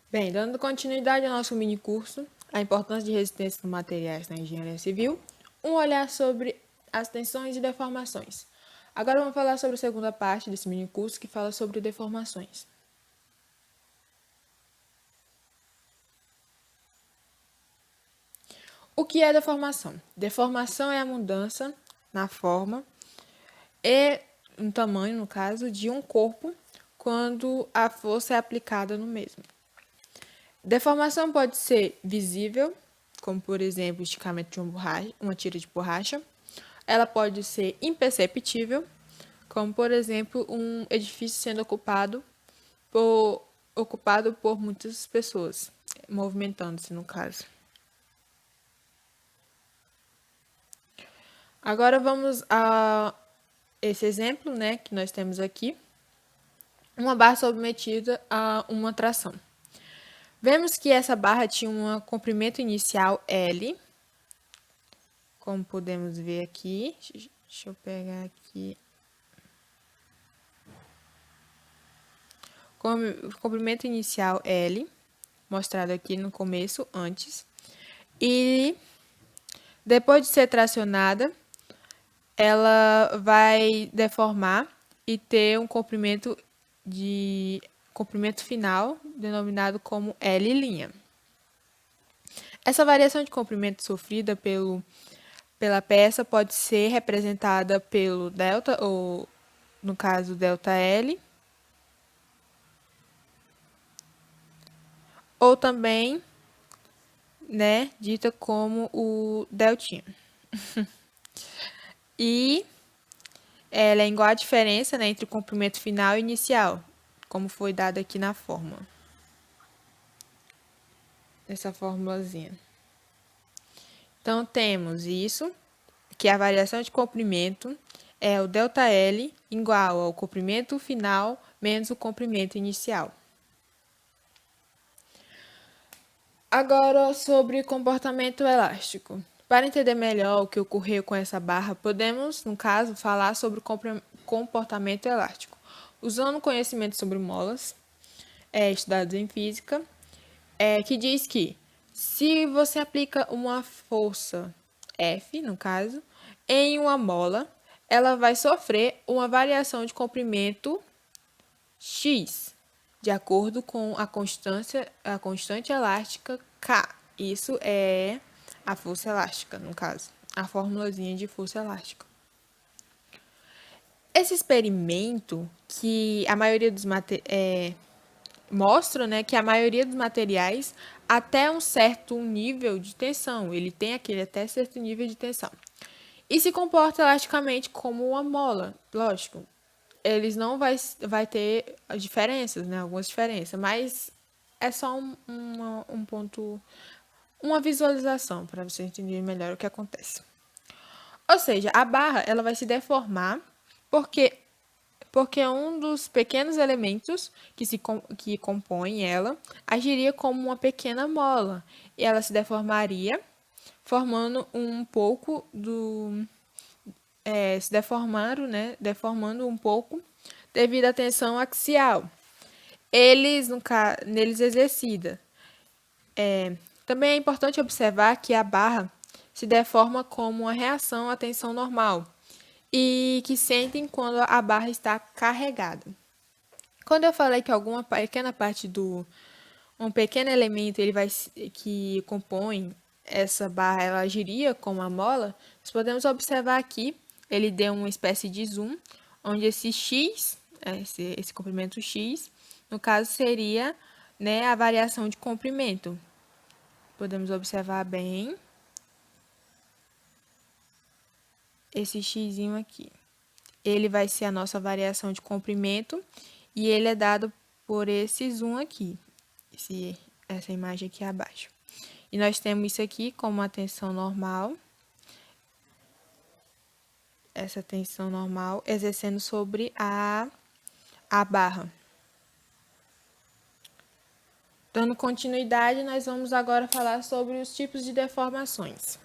Bem, dando continuidade ao nosso mini curso, a importância de resistência dos materiais na engenharia civil, um olhar sobre as tensões e deformações. Agora vamos falar sobre a segunda parte desse mini curso, que fala sobre deformações. O que é deformação? Deformação é a mudança na forma e no tamanho, no caso, de um corpo quando a força é aplicada no mesmo. Deformação pode ser visível, como por exemplo o esticamento de uma tira de borracha. Ela pode ser imperceptível, como por exemplo um edifício sendo ocupado por muitas pessoas, movimentando-se no caso. Agora vamos a esse exemplo, né, que nós temos aqui. Uma barra submetida a uma tração. Vemos que essa barra tinha um comprimento inicial L, como podemos ver aqui. Deixa eu pegar aqui. Comprimento inicial L, mostrado aqui no começo, antes. E depois de ser tracionada, ela vai deformar e ter um comprimento final, denominado como L'. Essa variação de comprimento sofrida pela peça pode ser representada pelo delta, ou no caso ΔL, ou também, né, dita como o deltinha. E ela é igual à diferença, né, entre o comprimento final e inicial, como foi dado aqui na fórmula. Essa formulazinha. Então, temos isso, que a variação de comprimento é o ΔL igual ao comprimento final menos o comprimento inicial. Agora, sobre comportamento elástico. Para entender melhor o que ocorreu com essa barra, podemos, no caso, falar sobre o comportamento elástico. Usando o conhecimento sobre molas, estudados em física, que diz que se você aplica uma força F, no caso, em uma mola, ela vai sofrer uma variação de comprimento X, de acordo com a constante elástica K. Isso é a força elástica, no caso, a formulazinha de força elástica. Esse experimento, que a maioria dos mostra, né, que a maioria dos materiais até um certo nível de tensão, ele tem aquele até certo nível de tensão. E se comporta elasticamente como uma mola, lógico. Eles não vai ter diferenças, né, algumas diferenças, mas é só um ponto, uma visualização para você entender melhor o que acontece. Ou seja, a barra ela vai se deformar porque um dos pequenos elementos que compõem ela agiria como uma pequena mola e ela se deformaria, formando um pouco se deformaram, né? Deformando um pouco devido à tensão axial. Neles exercida. Também é importante observar que a barra se deforma como uma reação à tensão normal e que sentem quando a barra está carregada. Quando eu falei que alguma pequena parte um pequeno elemento que compõe essa barra, ela agiria como a mola, nós podemos observar aqui, ele deu uma espécie de zoom, onde esse X, esse comprimento X, no caso seria, né, a variação de comprimento. Podemos observar bem esse X aqui. Ele vai ser a nossa variação de comprimento e ele é dado por esse zoom aqui, essa imagem aqui abaixo. E nós temos isso aqui como uma tensão normal, essa tensão normal exercendo sobre a barra. Dando continuidade, nós vamos agora falar sobre os tipos de deformações.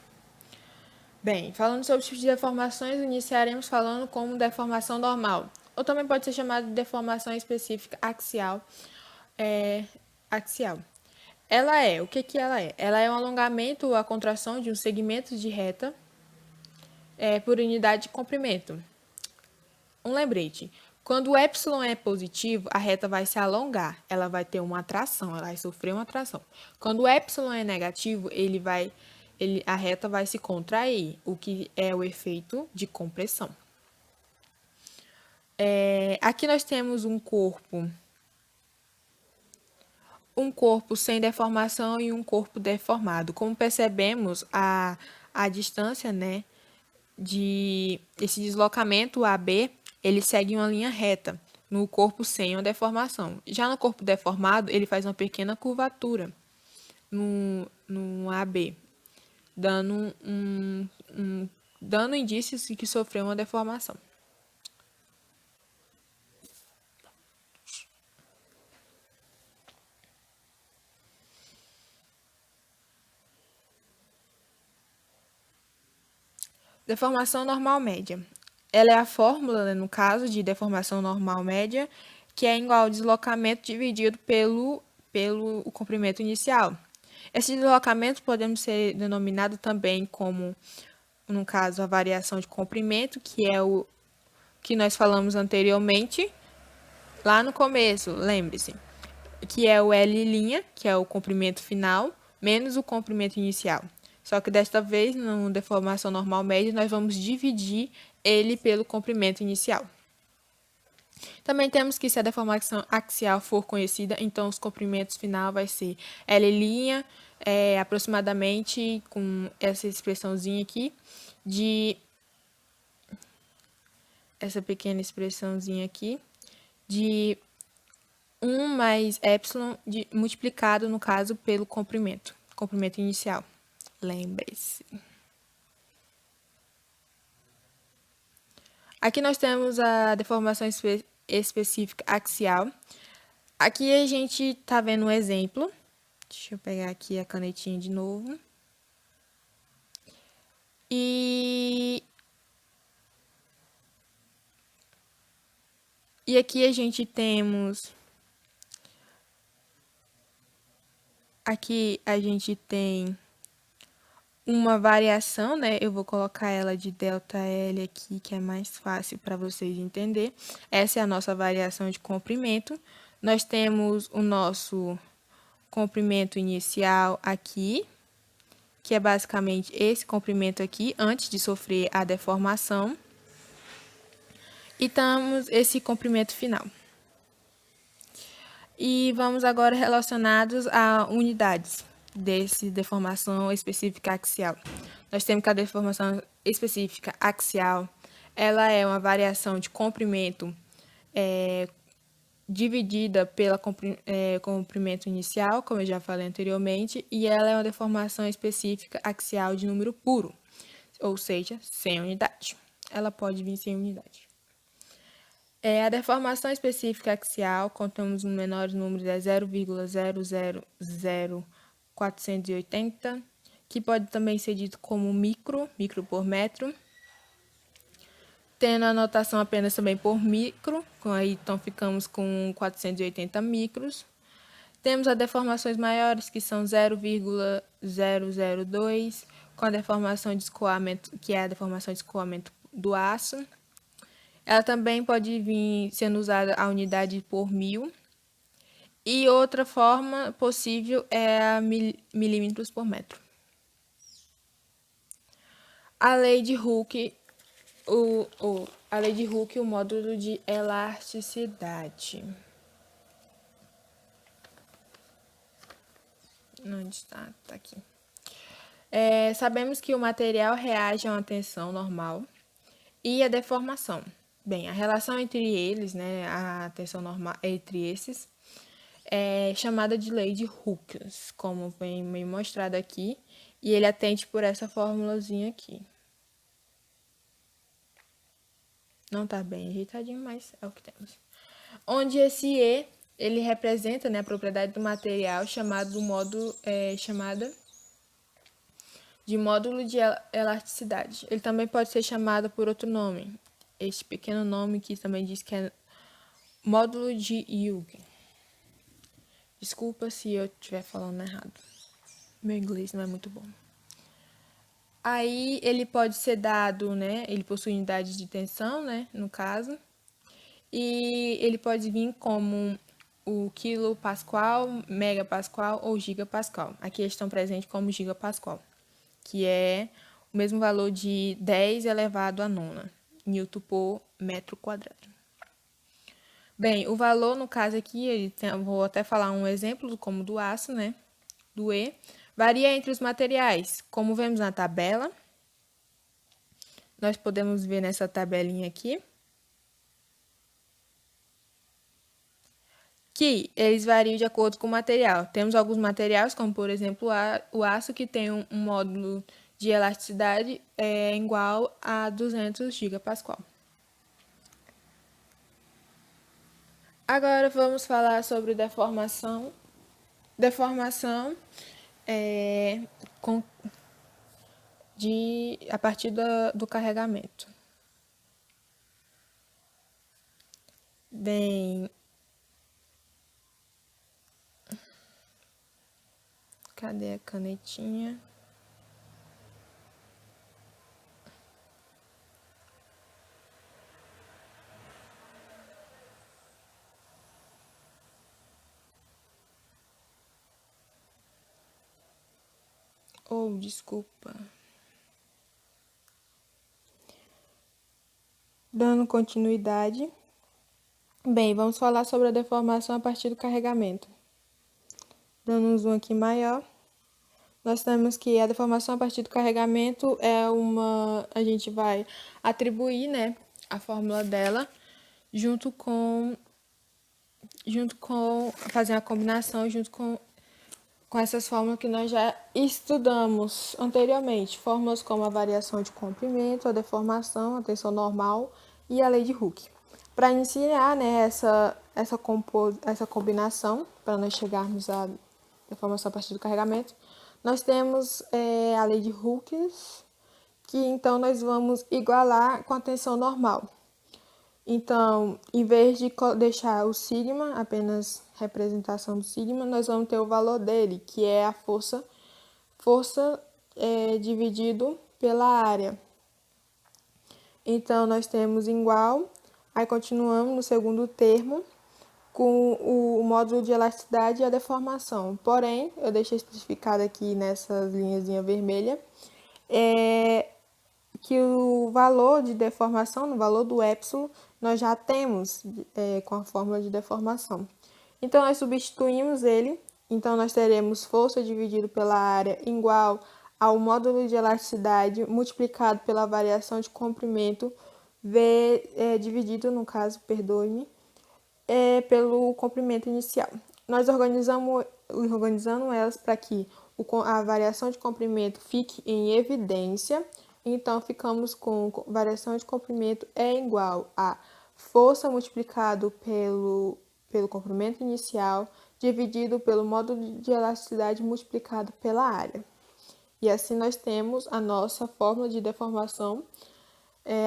Bem, falando sobre os tipos de deformações, iniciaremos falando como deformação normal, ou também pode ser chamada de deformação específica axial. O que que ela é? Ela é um alongamento ou a contração de um segmento de reta por unidade de comprimento. Um lembrete. Quando o epsilon é positivo, a reta vai se alongar, ela vai ter uma atração, ela vai sofrer uma atração. Quando o epsilon é negativo, a reta vai se contrair, o que é o efeito de compressão. Aqui nós temos um corpo sem deformação e um corpo deformado. Como percebemos, a distância, né, de esse deslocamento AB, ele segue uma linha reta no corpo sem uma deformação. Já no corpo deformado, ele faz uma pequena curvatura no AB, dando indícios de que sofreu uma deformação. Deformação normal média. Ela é a fórmula, né, no caso de deformação normal média, que é igual ao deslocamento dividido pelo o comprimento inicial. Esse deslocamento podemos ser denominado também como, no caso, a variação de comprimento, que é o que nós falamos anteriormente, lá no começo, lembre-se, que é o L', que é o comprimento final, menos o comprimento inicial. Só que desta vez, na deformação normal média, nós vamos dividir ele pelo comprimento inicial. Também temos que, se a deformação axial for conhecida, então os comprimentos final vai ser L', aproximadamente com essa expressãozinha aqui, essa pequena expressãozinha aqui, de 1 mais epsilon multiplicado, no caso, pelo comprimento inicial. Lembre-se. Aqui nós temos a deformação específica axial. Aqui a gente está vendo um exemplo. Deixa eu pegar aqui a canetinha de novo. E aqui a gente temos... Aqui a gente tem uma variação, né? Eu vou colocar ela de ΔL aqui, que é mais fácil para vocês entenderem. Essa é a nossa variação de comprimento. Nós temos o nosso comprimento inicial aqui, que é basicamente esse comprimento aqui, antes de sofrer a deformação. E temos esse comprimento final. E vamos agora relacionados a unidades desse deformação específica axial. Nós temos que a deformação específica axial, ela é uma variação de comprimento dividida pelo comprimento inicial, como eu já falei anteriormente, e ela é uma deformação específica axial de número puro, ou seja, sem unidade. Ela pode vir sem unidade. A deformação específica axial, contamos um menor número de 0,000480, que pode também ser dito como micro por metro, tendo a notação apenas também por micro, aí então ficamos com 480 micros. Temos as deformações maiores, que são 0,002, com a deformação de escoamento, que é a deformação de escoamento do aço. Ela também pode vir sendo usada a unidade por mil. E outra forma possível é a milímetros por metro. A lei de Hooke, o módulo de elasticidade. Onde está? Está aqui. Sabemos que o material reage a uma tensão normal e a deformação. Bem, a relação entre eles, né, a tensão normal entre esses, é chamada de lei de Hooke, como vem mostrado aqui, e ele atende por essa formulazinha aqui. Não está bem ajeitadinho, mas é o que temos. Onde esse E, ele representa, né, a propriedade do material chamada de módulo de elasticidade. Ele também pode ser chamado por outro nome. Este pequeno nome que também diz que é módulo de Young. Desculpa se eu estiver falando errado. Meu inglês não é muito bom. Aí ele pode ser dado, né? Ele possui unidades de tensão, né? No caso. E ele pode vir como o quilopascal, megapascal ou gigapascal. Aqui eles estão presentes como gigapascal, que é o mesmo valor de 10 elevado a nona newton por metro quadrado. Bem, o valor, no caso aqui, vou até falar um exemplo como do aço, né? Do E. Varia entre os materiais, como vemos na tabela. Nós podemos ver nessa tabelinha aqui que eles variam de acordo com o material. Temos alguns materiais, como por exemplo o aço, que tem um módulo de elasticidade igual a 200 gigapascal. Agora vamos falar sobre deformação. Deformação a partir do carregamento. Bem, cadê a canetinha? Oh, desculpa. Dando continuidade. Bem, vamos falar sobre a deformação a partir do carregamento. Dando um zoom aqui maior, nós temos que a deformação a partir do carregamento a gente vai atribuir, né, a fórmula dela junto com fazer a combinação junto com essas fórmulas que nós já estudamos anteriormente, fórmulas como a variação de comprimento, a deformação, a tensão normal e a lei de Hooke. Para iniciar, né, essa combinação, para nós chegarmos à deformação a partir do carregamento, nós temos a lei de Hooke, que então nós vamos igualar com a tensão normal. Então, em vez de deixar o sigma, apenas representação do sigma, nós vamos ter o valor dele, que é a força dividido pela área. Então, nós temos igual, aí continuamos no segundo termo, com o módulo de elasticidade e a deformação. Porém, eu deixei especificado aqui nessas linhazinha vermelha, que o valor de deformação, no valor do epsilon, nós já temos com a fórmula de deformação. Então, nós substituímos ele, então nós teremos força dividido pela área igual ao módulo de elasticidade multiplicado pela variação de comprimento, dividido, no caso, perdoe-me, pelo comprimento inicial. Nós organizando elas para que a variação de comprimento fique em evidência. Então, ficamos com variação de comprimento é igual a força multiplicado pelo comprimento inicial dividido pelo módulo de elasticidade multiplicado pela área. E assim nós temos a nossa fórmula de deformação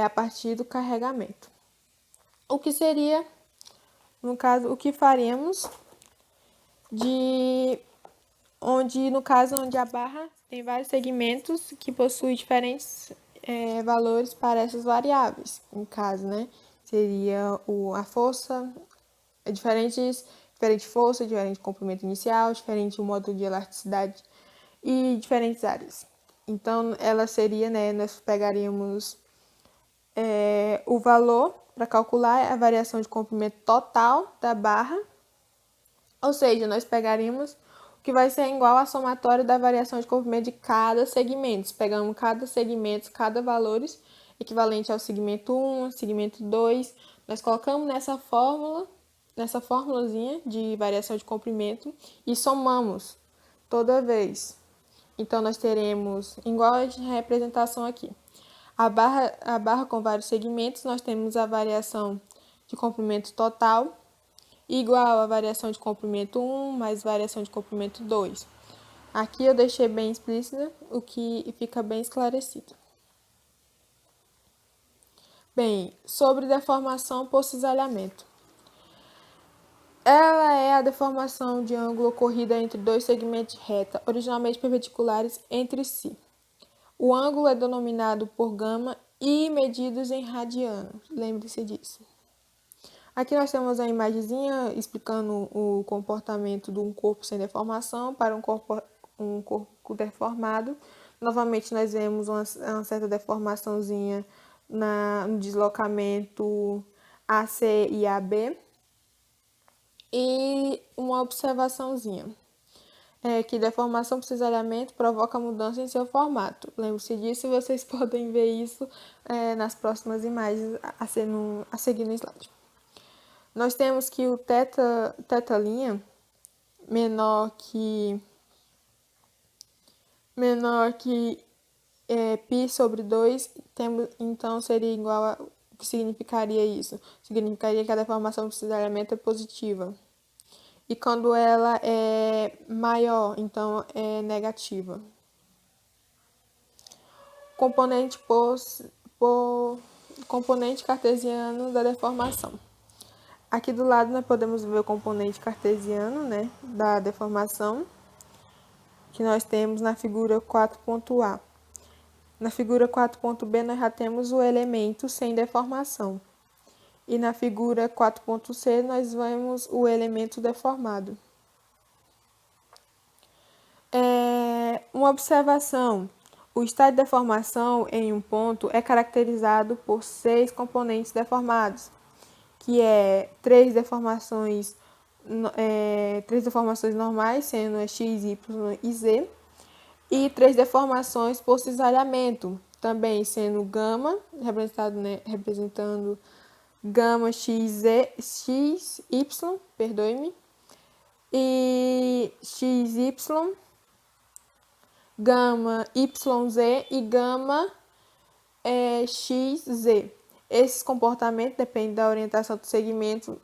a partir do carregamento. O que seria, no caso, o que faremos onde a barra tem vários segmentos que possuem diferentes valores para essas variáveis. No caso, né, seria a força, diferente força, diferente comprimento inicial, diferente o módulo de elasticidade e diferentes áreas. Então, ela seria, né, nós pegaríamos o valor para calcular a variação de comprimento total da barra, ou seja, nós pegaríamos o que vai ser igual à somatória da variação de comprimento de cada segmento. Pegamos cada segmento, cada valores equivalente ao segmento 1, segmento 2, nós colocamos nessa formulazinha de variação de comprimento e somamos toda vez. Então, nós teremos, igual a representação aqui, a barra com vários segmentos, nós temos a variação de comprimento total, igual a variação de comprimento 1 mais variação de comprimento 2. Aqui eu deixei bem explícita, o que fica bem esclarecido. Bem, sobre deformação por cisalhamento. Ela é a deformação de ângulo ocorrida entre dois segmentos de reta, originalmente perpendiculares entre si. O ângulo é denominado por gama e medidos em radianos. Lembre-se disso. Aqui nós temos a imagenzinha explicando o comportamento de um corpo sem deformação para um corpo deformado. Novamente nós vemos uma certa deformaçãozinha no deslocamento AC e AB. E uma observaçãozinha, que deformação por cisalhamento provoca mudança em seu formato. Lembre-se disso e vocês podem ver isso nas próximas imagens a seguir no slide. Nós temos que o θ' menor que π sobre 2, então seria igual a... O que significaria isso? Significaria que a deformação por cisalhamento é positiva. E quando ela é maior, então é negativa. Componente cartesiano da deformação. Aqui do lado nós podemos ver o componente cartesiano, né, da deformação, que nós temos na figura 4.A. Na figura 4.B nós já temos o elemento sem deformação. E na figura 4.C nós vemos o elemento deformado. Uma observação. O estado de deformação em um ponto é caracterizado por 6 componentes deformados, que é 3 deformações normais, sendo x, y e z, e 3 deformações por cisalhamento, também sendo gama, representando gama x, y, perdoe-me, e xy, gama YZ e gama XZ. Esses comportamentos dependem da orientação do segmento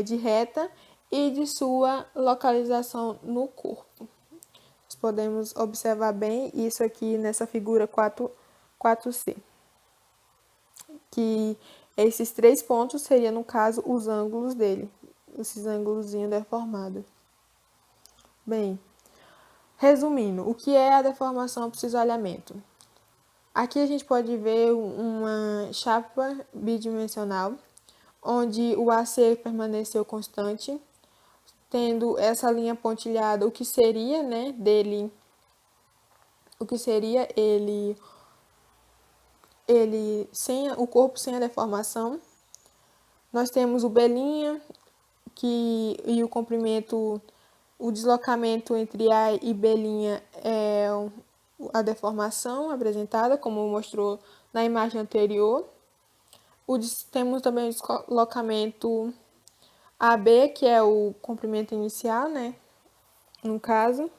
de reta e de sua localização no corpo. Nós podemos observar bem isso aqui nessa figura 4C. Que esses 3 pontos seriam, no caso, os ângulos dele. Esses ângulozinhos deformados. Bem, resumindo, o que é a deformação por cisalhamento? Aqui a gente pode ver uma chapa bidimensional, onde o AC permaneceu constante, tendo essa linha pontilhada, o que seria ele sem o corpo sem a deformação. Nós temos o B' e o comprimento, o deslocamento entre A e B' é a deformação apresentada, como mostrou na imagem anterior. Temos também o deslocamento AB, que é o comprimento inicial, né? No caso.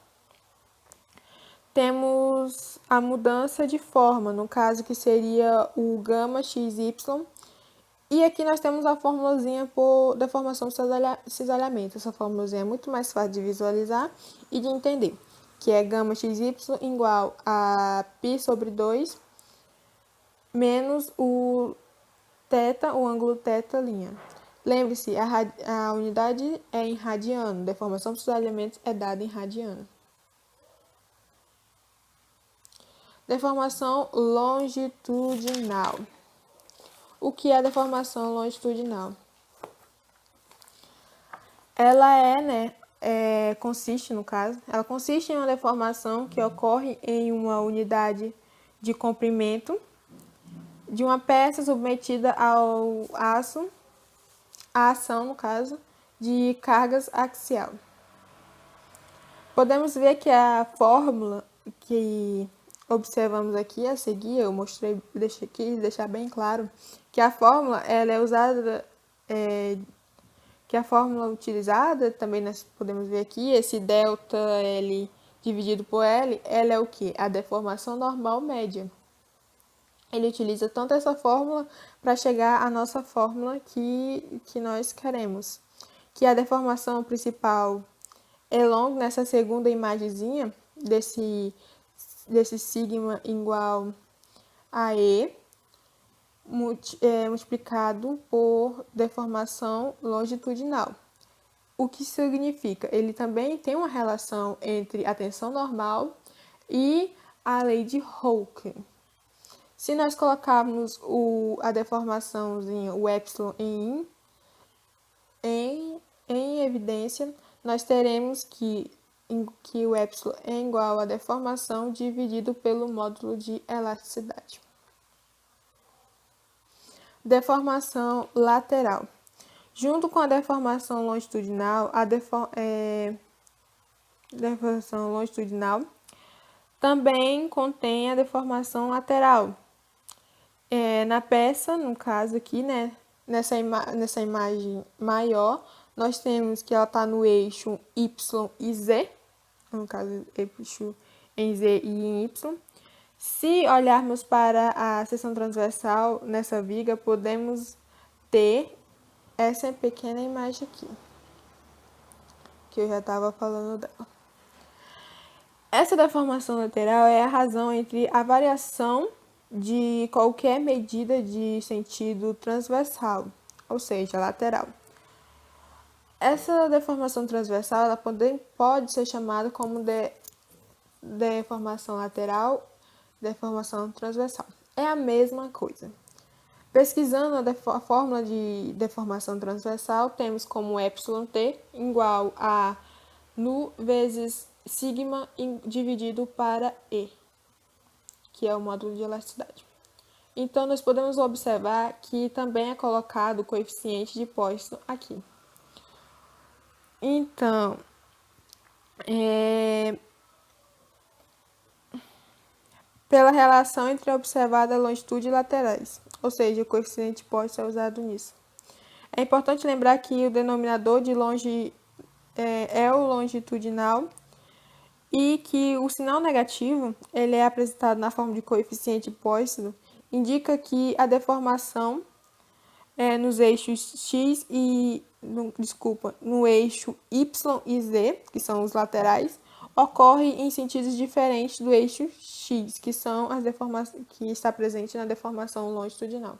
Temos a mudança de forma, no caso que seria o gama XY. E aqui nós temos a formulazinha por deformação cisalhamento. Essa formulazinha é muito mais fácil de visualizar e de entender, que é gama XY igual a π sobre 2 menos o θ, o ângulo θ'. Lembre-se, a unidade é em radiano, deformação por cisalhamento é dada em radiano. Deformação longitudinal. O que é a deformação longitudinal? Ela consiste em uma deformação que ocorre em uma unidade de comprimento de uma peça submetida à ação, no caso, de cargas axial. Podemos ver que a fórmula que observamos aqui a seguir, eu mostrei, quis deixar bem claro, que a fórmula ela é usada, que a fórmula utilizada, também nós podemos ver aqui, esse ΔL dividido por L, ela é o que? A deformação normal média. Ele utiliza tanto essa fórmula para chegar à nossa fórmula que nós queremos. Que a deformação principal é longa, nessa segunda imagenzinha, desse sigma igual a E, multiplicado por deformação longitudinal. O que significa? Ele também tem uma relação entre a tensão normal e a lei de Hooke. Se nós colocarmos a deformaçãozinha, o epsilon em evidência, nós teremos que o epsilon é igual a deformação dividido pelo módulo de elasticidade. Deformação lateral. Junto com a deformação longitudinal, deformação longitudinal também contém a deformação lateral. Na peça, no caso aqui, né, nessa imagem maior, nós temos que ela está no eixo Y e Z, no caso, eixo em Z e em Y. Se olharmos para a seção transversal nessa viga, podemos ter essa pequena imagem aqui, que eu já estava falando dela. Essa deformação lateral é a razão entre a variação de qualquer medida de sentido transversal, ou seja, lateral. Essa deformação transversal ela pode ser chamada como deformação lateral, deformação transversal. É a mesma coisa. Pesquisando a fórmula de deformação transversal, temos como εt igual a nu vezes sigma dividido para E, que é o módulo de elasticidade. Então, nós podemos observar que também é colocado o coeficiente de Poisson aqui. Então, pela relação entre a observada longitude e laterais, ou seja, o coeficiente de Poisson é usado nisso. É importante lembrar que o denominador de é o longitudinal e que o sinal negativo ele é apresentado na forma de coeficiente Poisson, indica que a deformação nos eixos X e no eixo Y e Z, que são os laterais, ocorre em sentidos diferentes do eixo X, que são as deformações que está presente na deformação longitudinal.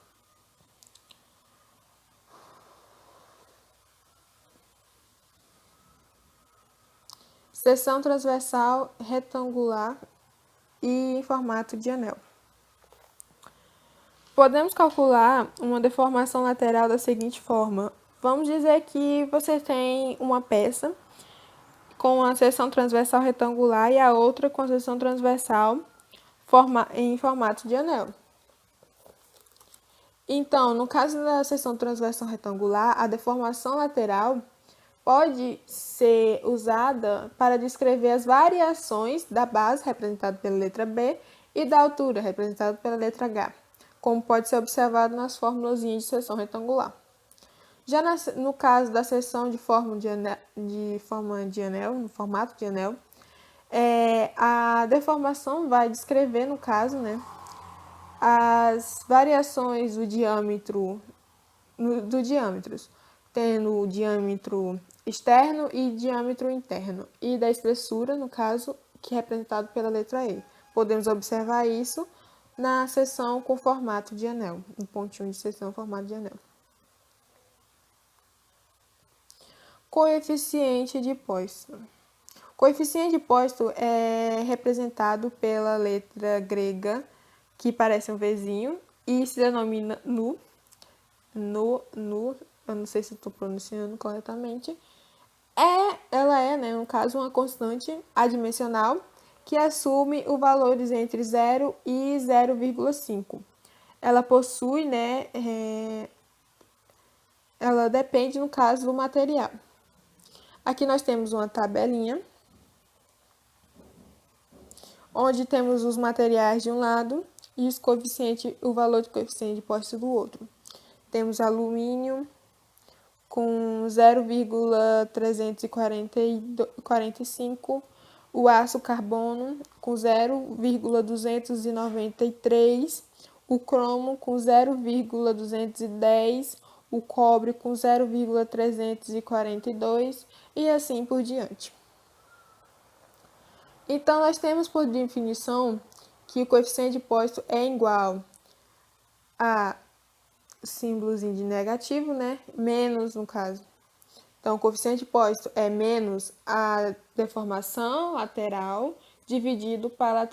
Seção transversal retangular e em formato de anel. Podemos calcular uma deformação lateral da seguinte forma. Vamos dizer que você tem uma peça com a seção transversal retangular e a outra com a seção transversal em formato de anel. Então, no caso da seção transversal retangular, a deformação lateral pode ser usada para descrever as variações da base, representada pela letra B, e da altura, representada pela letra H, como pode ser observado nas fórmulas de seção retangular. Já no caso da seção de forma de anel, no formato de anel, a deformação vai descrever, no caso, né, as variações do diâmetros, tendo o diâmetro externo e diâmetro interno, e da espessura, no caso, que é representado pela letra E. Podemos observar isso na seção com formato de anel, no pontinho de seção formato de anel. Coeficiente de Poisson. Coeficiente de Poisson é representado pela letra grega, que parece um Vzinho, e se denomina nu, eu não sei se estou pronunciando corretamente. Ela é, né, no caso, uma constante adimensional que assume os valores entre 0 e 0,5. Ela possui, né, ela depende, no caso, do material. Aqui nós temos uma tabelinha, onde temos os materiais de um lado e o valor de coeficiente de Poisson do outro. Temos alumínio com 0,345, o aço carbono com 0,293, o cromo com 0,210, o cobre com 0,342 e assim por diante. Então, nós temos por definição que o coeficiente de Poisson é igual a símbolozinho de negativo, né? Menos, no caso. Então, o coeficiente posto é menos a deformação lateral dividido pela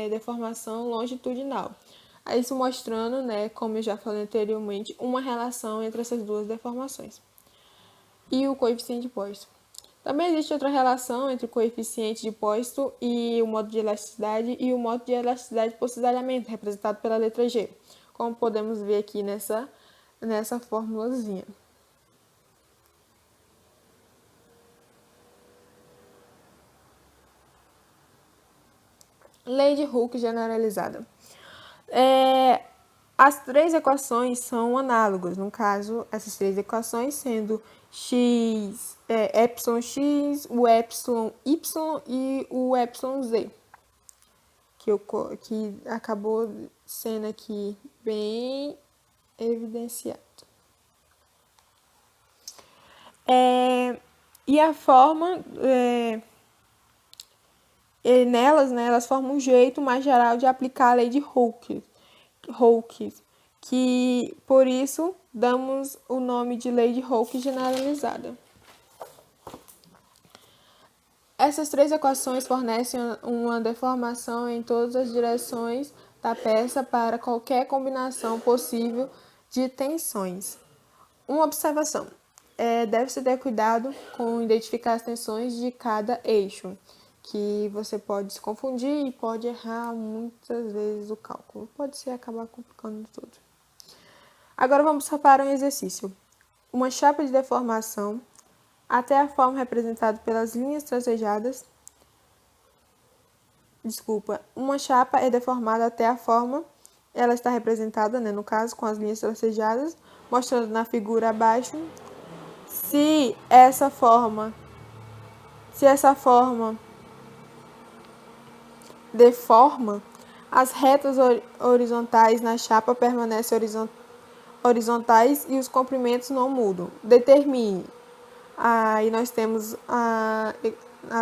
deformação longitudinal. Isso mostrando, né, como eu já falei anteriormente, uma relação entre essas duas deformações. E o coeficiente posto. Também existe outra relação entre o coeficiente de posto e o modo de elasticidade e o modo de elasticidade por cisalhamento, representado pela letra G, como podemos ver aqui nessa formulazinha. Lei de Hooke generalizada. As três equações são análogas, no caso, essas três equações sendo epsilon x, o epsilon y e o epsilon z, que acabou sendo aqui bem evidenciado. E a forma, nelas, né, elas formam um jeito mais geral de aplicar a lei de Hooke, que por isso damos o nome de lei de Hooke generalizada. Essas três equações fornecem uma deformação em todas as direções da peça para qualquer combinação possível de tensões. Uma observação: deve-se ter cuidado com identificar as tensões de cada eixo, que você pode se confundir e pode errar muitas vezes o cálculo. Pode ser acabar complicando tudo. Agora vamos para um exercício. Uma chapa de deformação até a forma representada pelas linhas tracejadas. Uma chapa é deformada até a forma, ela está representada, né, no caso, com as linhas tracejadas, mostrando na figura abaixo. Se essa forma deforma, as retas horizontais na chapa permanecem horizontais e os comprimentos não mudam. Determine. Aí nós temos a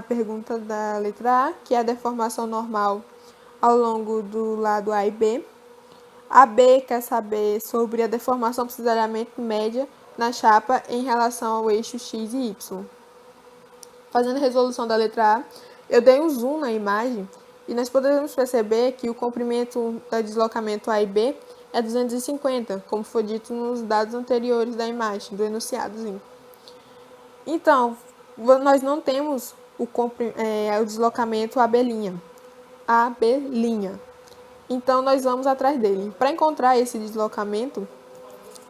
pergunta da letra A, que é a deformação normal ao longo do lado A e B. A B quer saber sobre a deformação por cisalhamento média na chapa em relação ao eixo X e Y. Fazendo a resolução da letra A, eu dei um zoom na imagem e nós podemos perceber que o comprimento do deslocamento A e B é 250, como foi dito nos dados anteriores da imagem, do enunciadozinho. Então, nós não temos o deslocamento AB'. Então, nós vamos atrás dele. Para encontrar esse deslocamento,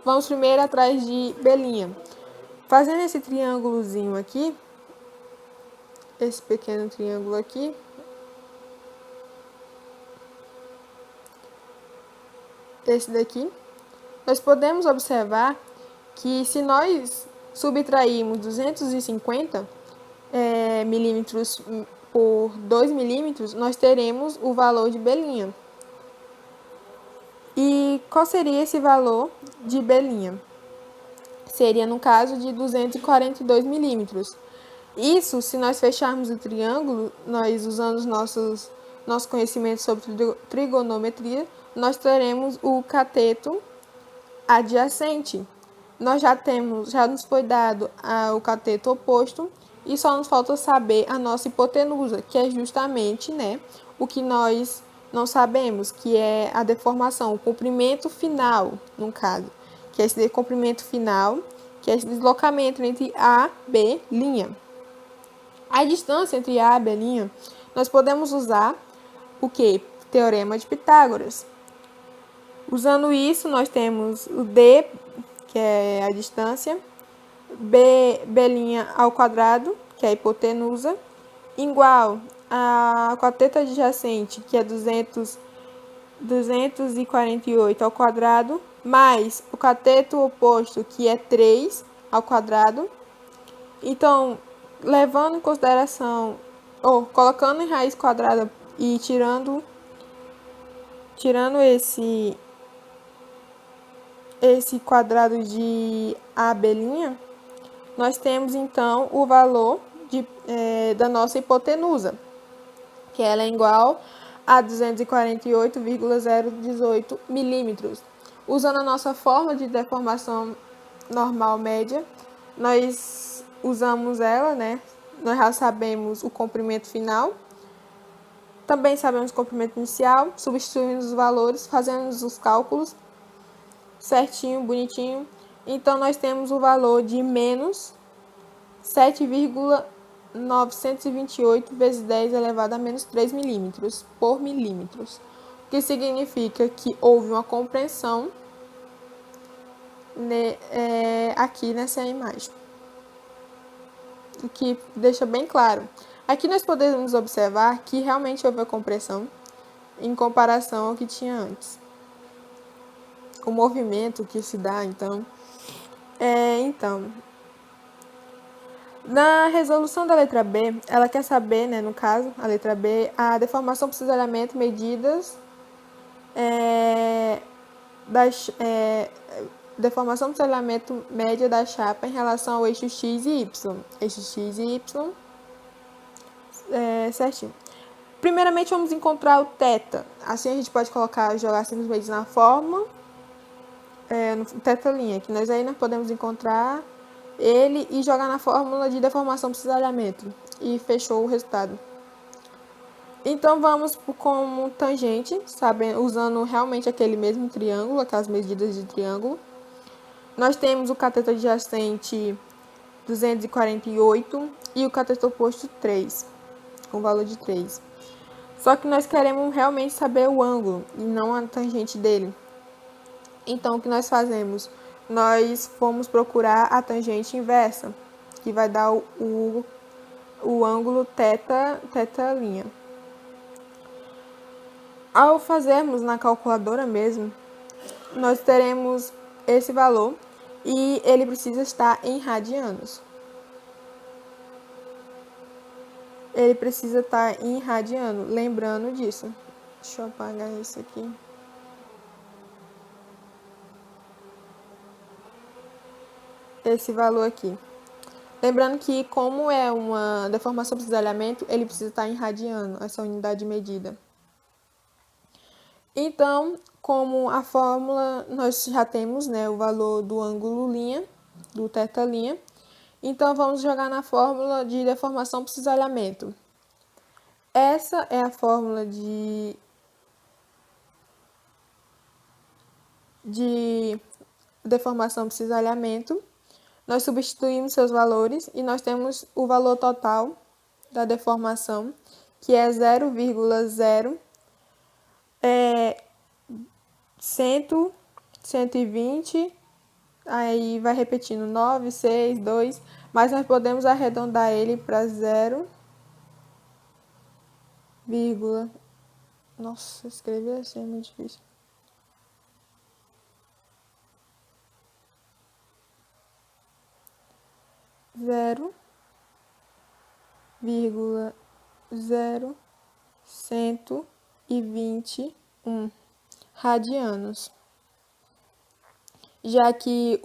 vamos primeiro atrás de B'. Fazendo esse triângulozinho aqui, esse pequeno triângulo aqui, esse daqui, nós podemos observar que se nós subtrairmos 250 milímetros por 2 milímetros, nós teremos o valor de B'. E qual seria esse valor de B'? Seria, no caso, de 242 milímetros. Isso, se nós fecharmos o triângulo, nós usando nosso conhecimento sobre trigonometria, nós teremos o cateto adjacente. Nós já nos foi dado o cateto oposto e só nos falta saber a nossa hipotenusa, que é justamente, né, o que nós não sabemos, que é a deformação, o comprimento final, no caso, que é esse comprimento final, que é esse deslocamento entre A e B'. A distância entre A e B', nós podemos usar o que? Teorema de Pitágoras. Usando isso, nós temos o D, que é a distância, B' ao quadrado, que é a hipotenusa, igual a cateto adjacente, que é 248 ao quadrado, mais o cateto oposto, que é 3 ao quadrado. Então, levando em consideração, ou colocando em raiz quadrada e tirando esse quadrado de AB', nós temos então o valor da nossa hipotenusa, que ela é igual a 248,018 milímetros. Usando a nossa fórmula de deformação normal média, nós usamos ela, né? Nós já sabemos o comprimento final, também sabemos o comprimento inicial, substituímos os valores, fazemos os cálculos certinho, bonitinho. Então, nós temos o valor de menos 7,928 vezes 10 elevado a menos 3 milímetros por milímetros, o que significa que houve uma compreensão aqui nessa imagem, o que deixa bem claro. Aqui nós podemos observar que realmente houve a compressão em comparação ao que tinha antes. O movimento que se dá, então, na resolução da letra B, ela quer saber, né, no caso, a letra B, a deformação por cisalhamento, medidas deformação por cisalhamento média da chapa em relação ao eixo X e Y. Eixo X e Y, certinho. Primeiramente, vamos encontrar o θ. Assim, a gente pode jogar simplesmente na fórmula, no θ', que nós podemos encontrar ele e jogar na fórmula de deformação por cisalhamento. E fechou o resultado. Então, vamos como tangente, usando realmente aquele mesmo triângulo, aquelas medidas de triângulo. Nós temos o cateto adjacente 248 e o cateto oposto 3, com valor de 3. Só que nós queremos realmente saber o ângulo e não a tangente dele. Então, o que nós fazemos? Nós fomos procurar a tangente inversa, que vai dar o ângulo θ'. Ao fazermos na calculadora mesmo, nós teremos esse valor e ele precisa estar em radianos. Ele precisa estar em radiano, lembrando disso. Deixa eu apagar isso aqui. Esse valor aqui. Lembrando que, como é uma deformação por cisalhamento, ele precisa estar em radiano, essa unidade de medida. Então, como a fórmula, nós já temos, né, o valor do ângulo linha, do θ'. Então, vamos jogar na fórmula de deformação por cisalhamento. Essa é a fórmula de deformação por cisalhamento. Nós substituímos seus valores e nós temos o valor total da deformação, que é 0,0 120, aí vai repetindo 9, 6, 2, mas nós podemos arredondar ele para 0, nossa, escrever assim é muito difícil. 0,0121 radianos. Já que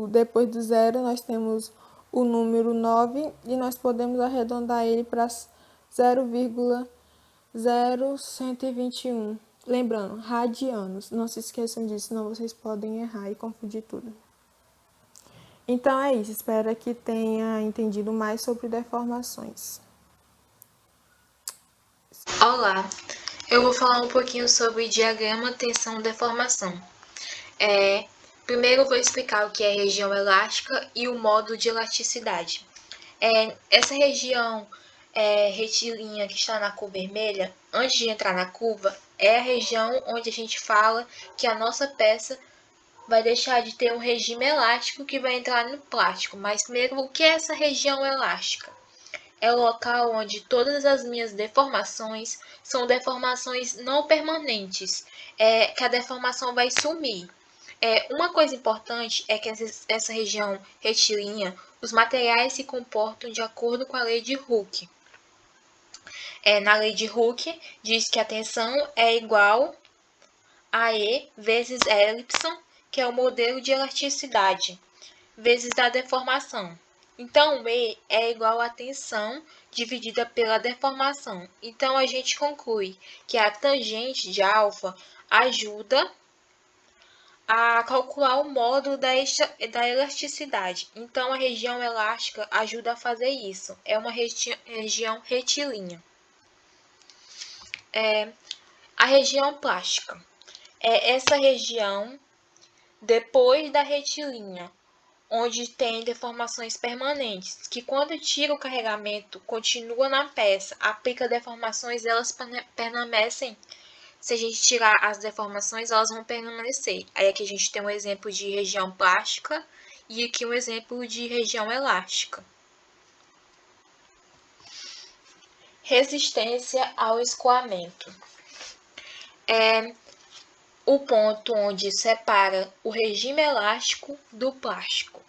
depois do zero nós temos o número 9 e nós podemos arredondar ele para 0,0121. Lembrando, radianos. Não se esqueçam disso, senão vocês podem errar e confundir tudo. Então é isso, espero que tenha entendido mais sobre deformações. Olá, eu vou falar um pouquinho sobre diagrama, tensão e deformação. Primeiro eu vou explicar o que é região elástica e o modo de elasticidade. Essa região retilínea que está na cor vermelha, antes de entrar na curva, é a região onde a gente fala que a nossa peça vai deixar de ter um regime elástico que vai entrar no plástico. Mas primeiro, o que é essa região elástica? É o local onde todas as minhas deformações são deformações não permanentes, que a deformação vai sumir. Uma coisa importante é que essa região retilínea, os materiais se comportam de acordo com a lei de Hooke. Na lei de Hooke, diz que a tensão é igual a E vezes Y, que é o modelo de elasticidade, vezes da deformação. Então, E é igual a tensão dividida pela deformação. Então, a gente conclui que a tangente de alfa ajuda a calcular o módulo da elasticidade. Então, a região elástica ajuda a fazer isso. É uma região retilínea. A região plástica é essa região depois da retilínea, onde tem deformações permanentes, que quando tira o carregamento, continua na peça, aplica deformações, elas permanecem. Se a gente tirar as deformações, elas vão permanecer. Aí aqui a gente tem um exemplo de região plástica e aqui um exemplo de região elástica. Resistência ao escoamento. É o ponto onde separa o regime elástico do plástico.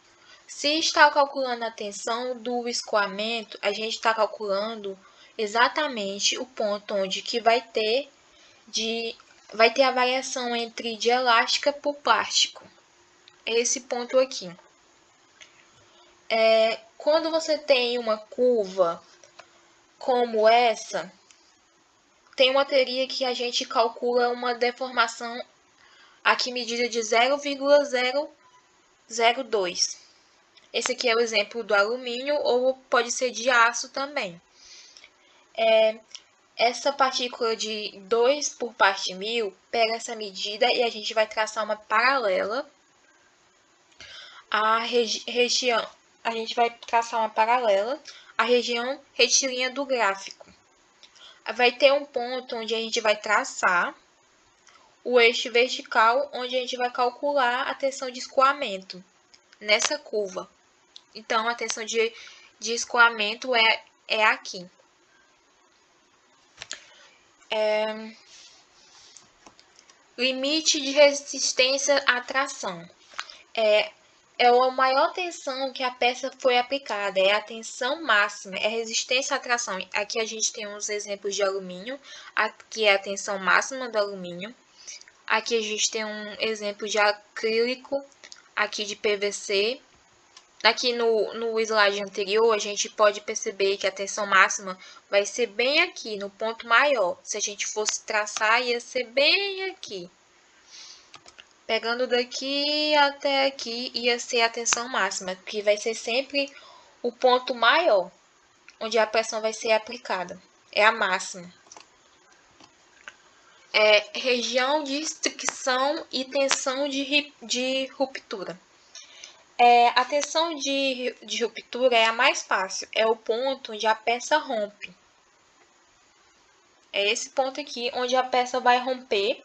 Se está calculando a tensão do escoamento, a gente está calculando exatamente o ponto onde que vai ter a variação entre de elástica por plástico. É esse ponto aqui. Quando você tem uma curva como essa, tem uma teoria que a gente calcula uma deformação aqui medida de 0,002. Esse aqui é o exemplo do alumínio ou pode ser de aço também. Essa partícula de 2 por parte mil pega essa medida e a gente vai traçar uma paralela à região. A gente vai traçar uma paralela à região retilínea do gráfico. Vai ter um ponto onde a gente vai traçar o eixo vertical, onde a gente vai calcular a tensão de escoamento nessa curva. Então, a tensão de escoamento é aqui. Limite de resistência à tração. É a maior tensão que a peça foi aplicada, é a tensão máxima, é a resistência à tração. Aqui a gente tem uns exemplos de alumínio, aqui é a tensão máxima do alumínio. Aqui a gente tem um exemplo de acrílico, aqui de PVC. Aqui no slide anterior, a gente pode perceber que a tensão máxima vai ser bem aqui, no ponto maior. Se a gente fosse traçar, ia ser bem aqui. Pegando daqui até aqui, ia ser a tensão máxima, que vai ser sempre o ponto maior, onde a pressão vai ser aplicada. É a máxima. Região de estricção e tensão de ruptura. A tensão de ruptura é a mais fácil, é o ponto onde a peça rompe. É esse ponto aqui onde a peça vai romper,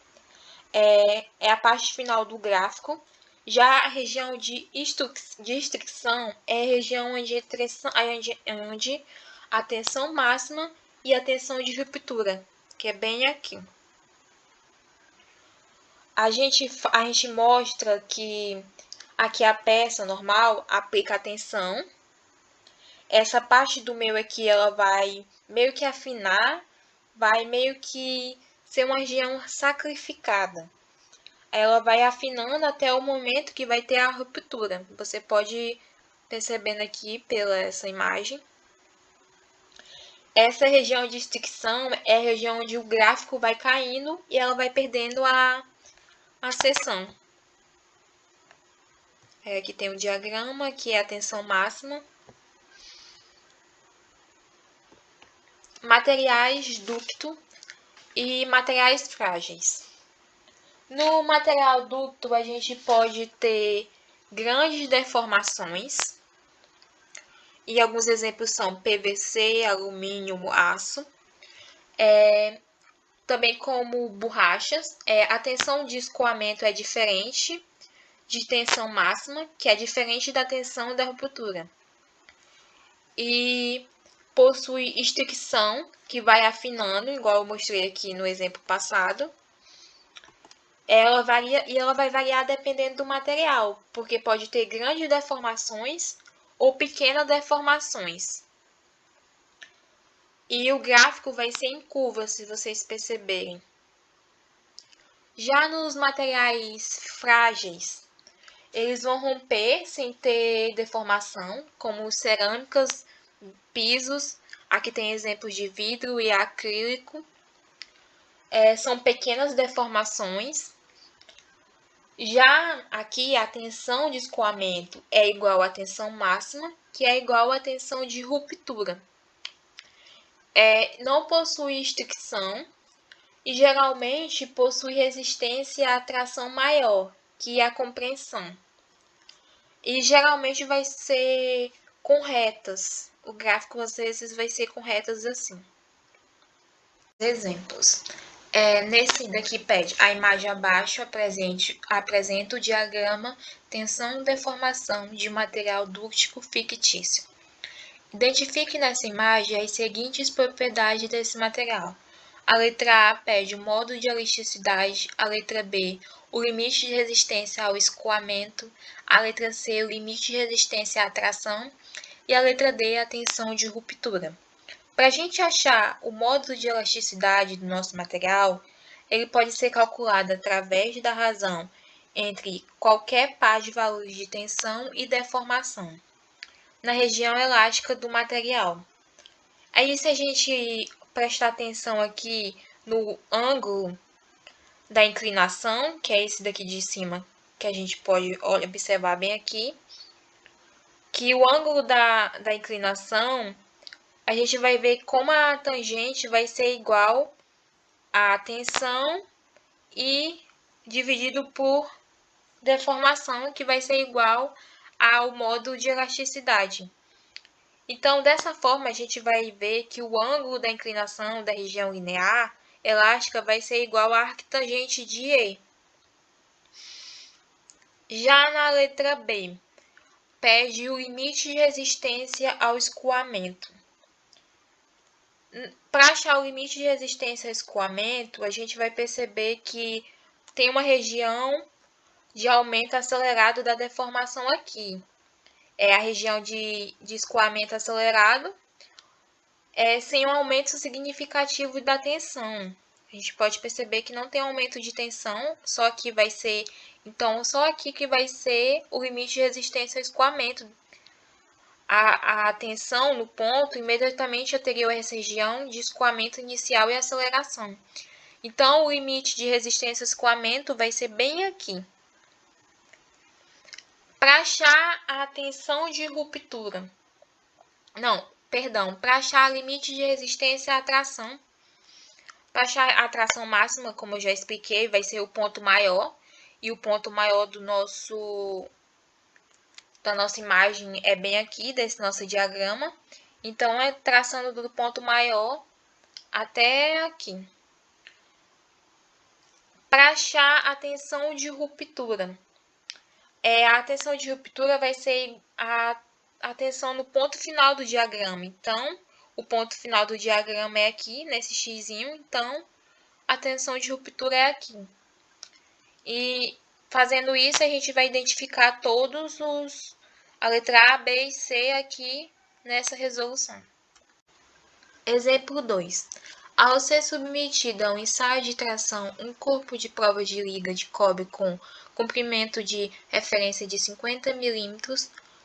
é a parte final do gráfico. Já a região de estricção é a região onde a tensão máxima e a tensão de ruptura, que é bem aqui. A gente mostra que aqui a peça normal aplica a tensão. Essa parte do meio aqui, ela vai meio que afinar, vai meio que ser uma região sacrificada. Ela vai afinando até o momento que vai ter a ruptura. Você pode ir percebendo aqui pela essa imagem. Essa região de estricção é a região onde o gráfico vai caindo e ela vai perdendo a seção. Aqui tem o diagrama, que é a tensão máxima. Materiais ducto e materiais frágeis. No material ducto, a gente pode ter grandes deformações. E alguns exemplos são PVC, alumínio, aço. Também como borrachas. A tensão de escoamento é diferente de tensão máxima, que é diferente da tensão da ruptura. E possui estricção, que vai afinando, igual eu mostrei aqui no exemplo passado. Ela vai variar dependendo do material, porque pode ter grandes deformações ou pequenas deformações. E o gráfico vai ser em curva, se vocês perceberem. Já nos materiais frágeis, eles vão romper sem ter deformação, como cerâmicas, pisos. Aqui tem exemplos de vidro e acrílico. São pequenas deformações. Já aqui, a tensão de escoamento é igual à tensão máxima, que é igual à tensão de ruptura. Não possui fricção e geralmente possui resistência à tração maior, que é a compreensão. E geralmente vai ser com retas. O gráfico às vezes vai ser com retas assim. Exemplos. Nesse daqui pede a imagem abaixo apresenta o diagrama tensão e deformação de material dúctico fictício. Identifique nessa imagem as seguintes propriedades desse material. A letra A pede o modo de elasticidade, a letra B, o limite de resistência ao escoamento, a letra C, o limite de resistência à tração e a letra D, a tensão de ruptura. Para a gente achar o módulo de elasticidade do nosso material, ele pode ser calculado através da razão entre qualquer par de valores de tensão e deformação na região elástica do material. Aí, se a gente prestar atenção aqui no ângulo da inclinação, que é esse daqui de cima, que a gente pode observar bem aqui, que o ângulo da inclinação, a gente vai ver como a tangente vai ser igual à tensão e dividido por deformação, que vai ser igual ao módulo de elasticidade. Então, dessa forma, a gente vai ver que o ângulo da inclinação da região linear elástica vai ser igual à arctangente de E. Já na letra B, pede o limite de resistência ao escoamento. Para achar o limite de resistência ao escoamento, a gente vai perceber que tem uma região de aumento acelerado da deformação aqui. É a região de escoamento acelerado, sem um aumento significativo da tensão. A gente pode perceber que não tem aumento de tensão, só aqui vai ser, então, só aqui que vai ser o limite de resistência ao escoamento. A tensão no ponto imediatamente anterior a essa região de escoamento inicial e aceleração. Então, o limite de resistência ao escoamento vai ser bem aqui. Para achar a tensão de ruptura, para achar o limite de resistência à tração, para achar a tração máxima, como eu já expliquei, vai ser o ponto maior, e o ponto maior da nossa imagem é bem aqui, desse nosso diagrama. Então, é traçando do ponto maior até aqui. Para achar a tensão de ruptura, a tensão de ruptura vai ser a tensão no ponto final do diagrama. Então, o ponto final do diagrama é aqui, nesse xizinho. Então, a tensão de ruptura é aqui. E fazendo isso, a gente vai identificar a letra A, B e C aqui nessa resolução. Exemplo 2. Ao ser submetido a um ensaio de tração um corpo de prova de liga de cobre com comprimento de referência de 50 mm,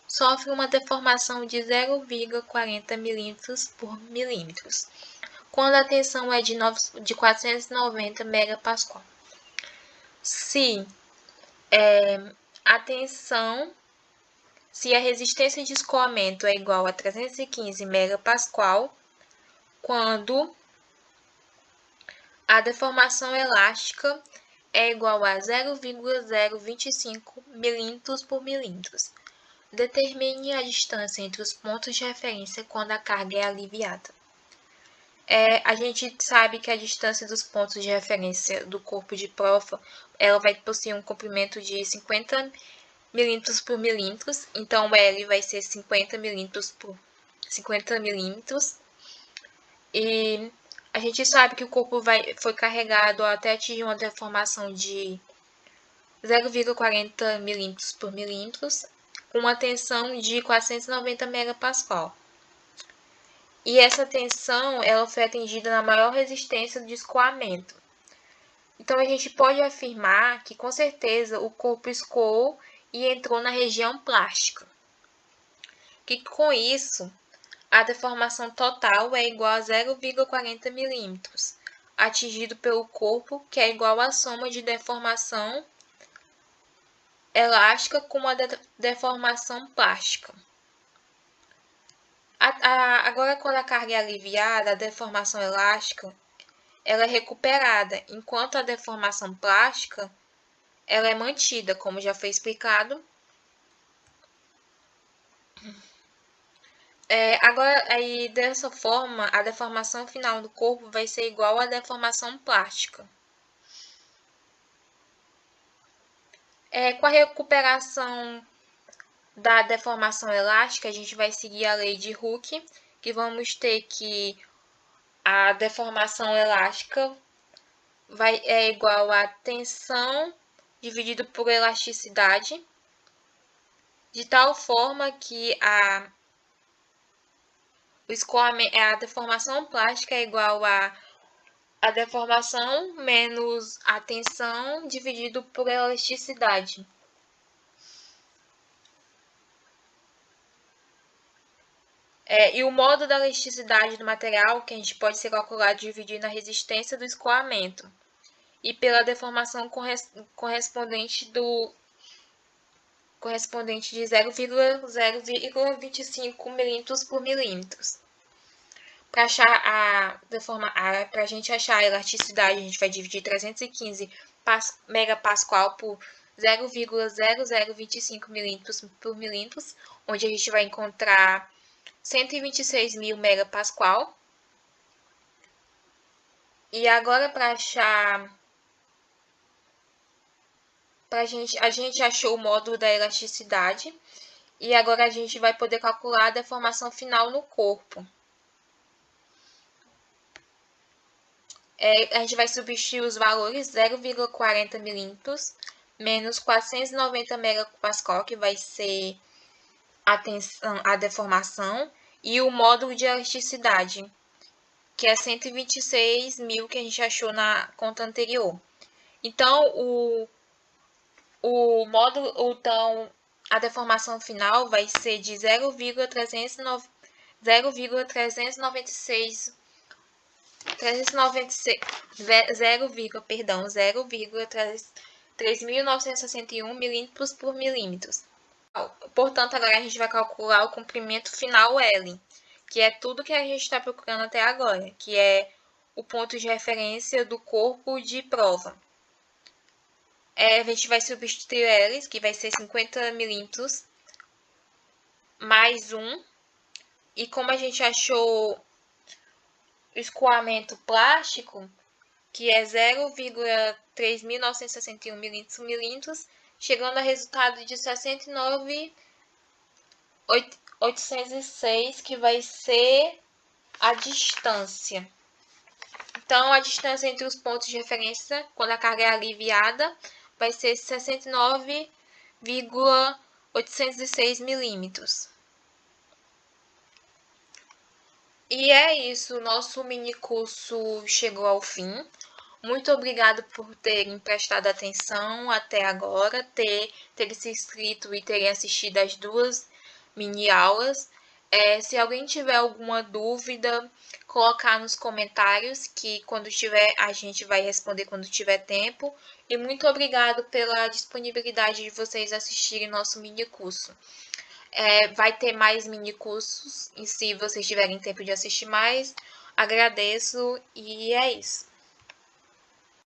sofre uma deformação de 0,40 mm por milímetro, quando a tensão é de 490 MPa. Se a resistência de escoamento é igual a 315 MPa, quando a deformação elástica é igual a 0,025 milímetros por milímetro. Determine a distância entre os pontos de referência quando a carga é aliviada. A gente sabe que a distância dos pontos de referência do corpo de prova, ela vai possuir um comprimento de 50 milímetros por milímetros, então o L vai ser 50 milímetros por 50 milímetros. E a gente sabe que o corpo foi carregado até atingir uma deformação de 0,40 milímetros por milímetros, com uma tensão de 490 MPa. E essa tensão ela foi atingida na maior resistência de escoamento. Então, a gente pode afirmar que, com certeza, o corpo escoou e entrou na região plástica. Que, com isso, a deformação total é igual a 0,40 milímetros, atingido pelo corpo, que é igual à soma de deformação elástica com uma deformação plástica. Agora, quando a carga é aliviada, a deformação elástica ela é recuperada, enquanto a deformação plástica ela é mantida, como já foi explicado. Agora, aí, dessa forma, a deformação final do corpo vai ser igual à deformação plástica. Com a recuperação da deformação elástica, a gente vai seguir a lei de Hooke, que vamos ter que a deformação elástica é igual a tensão dividido por elasticidade, de tal forma que o escoamento, a deformação plástica é igual a deformação menos a tensão dividido por elasticidade. E o modo da elasticidade do material, que a gente pode ser calculado dividindo a resistência do escoamento e pela deformação correspondente de 0,025 milímetros por milímetros. Para a gente achar a elasticidade, a gente vai dividir 315 megapascal por 0,0025 milímetros por milímetros, onde a gente vai encontrar 126.000 megapascal. E agora, para achar, a gente achou o módulo da elasticidade e agora a gente vai poder calcular a deformação final no corpo. A gente vai substituir os valores 0,40 milímetros menos 490 megapascal, que vai ser a deformação, e o módulo de elasticidade, que é 126.000 que a gente achou na conta anterior. Então, a deformação final vai ser de 0,396 0,3961 milímetros por milímetros. Portanto, agora a gente vai calcular o comprimento final L, que é tudo que a gente está procurando até agora, que é o ponto de referência do corpo de prova. A gente vai substituir L, que vai ser 50 milímetros, mais 1. E como a gente achou o escoamento plástico, que é 0,3961 milímetros, chegando a resultado de 69.806, que vai ser a distância. Então, a distância entre os pontos de referência, quando a carga é aliviada, vai ser 69,806 milímetros. E é isso, nosso mini curso chegou ao fim. Muito obrigado por terem prestado atenção até agora, terem se inscrito e terem assistido as 2 mini aulas. Se alguém tiver alguma dúvida, colocar nos comentários, que quando tiver, a gente vai responder quando tiver tempo. E muito obrigado pela disponibilidade de vocês assistirem nosso mini curso. Vai ter mais mini cursos, e se vocês tiverem tempo de assistir mais, agradeço, e é isso.